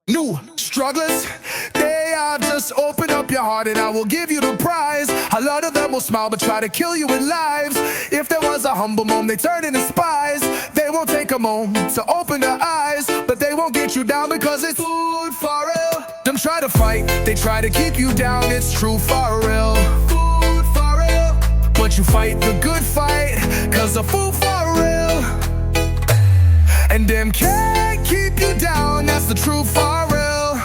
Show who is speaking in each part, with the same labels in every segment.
Speaker 1: New strugglers, they are just open up your heart and I will give you the prize. A lot of them will smile but try to kill you with lies. If there was a humble moment, they turn into spies. They won't take a moment to open their eyes, but they won't get you down because it's Food-Farrell. Them try to fight, they try to keep you down, it's true Farrell. Food-Farrell. But you fight the good fight, cause of Food-Farrell. And them can't keep you down, that's the true Farrell.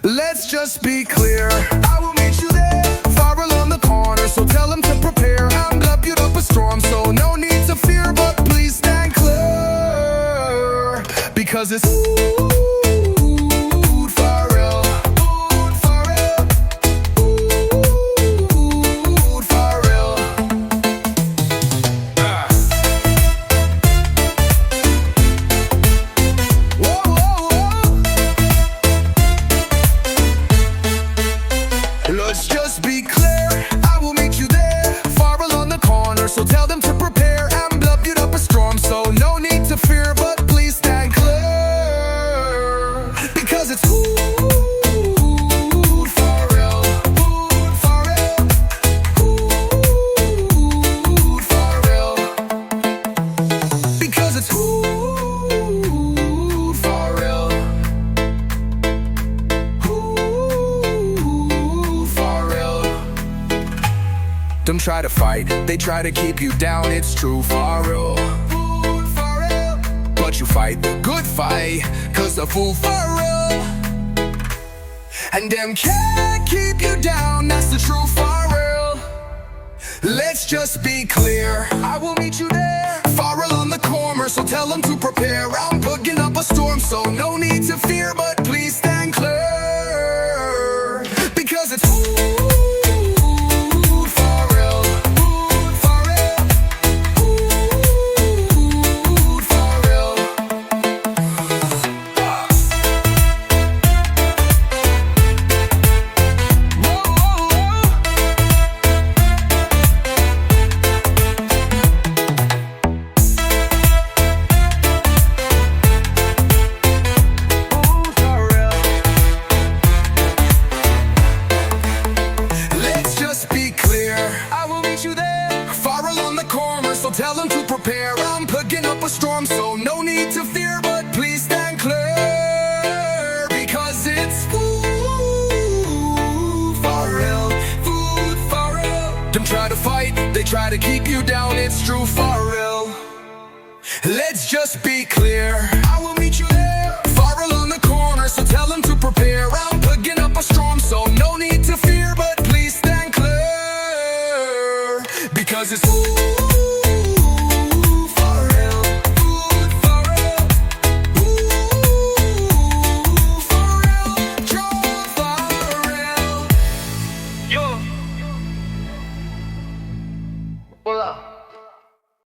Speaker 1: Let's just be clear, I will meet you there, Farrell on the corner, so tell them to prepare. I'm built up a storm, so no need to fear, but please stand clear, because it's Food-Farrell. Food-Farrell. Food-Farrell. Whoa, whoa, whoa. Let's just be clear, I will meet you there, Farrell on the corner, so tell them to prepare. I'm built up a storm, so no need to fear, but please stand clear, because it's Food-Farrell. Food-Farrell. Food-Farrell. Because it's Food-Farrell. Food-Farrell. Them try to fight, they try to keep you down, it's true Farrell. Food-Farrell. But you fight the good fight, cause of Food-Farrell. And them can't keep you down, that's the true Farrell. Let's just be clear, I will meet you there, Farrell on the corner, so tell them to prepare. I'm putting up a storm, so no need to fear, but please stand clear, because it's Food-Farrell. Food-Farrell. Food-Farrell. Whoa, whoa, whoa. Let's just be clear, I will meet you there, Farrell on the corner, so tell them to prepare. I'm putting up a storm, so no need to fear, but please stand clear, because it's Food-Farrell. Food-Farrell. Them try to fight, they try to keep you down, it's true Farrell. Let's just be clear, I will meet you there, Farrell on the corner, so tell them to prepare. I'm putting up a storm, so no need to fear, but please stand clear, because it's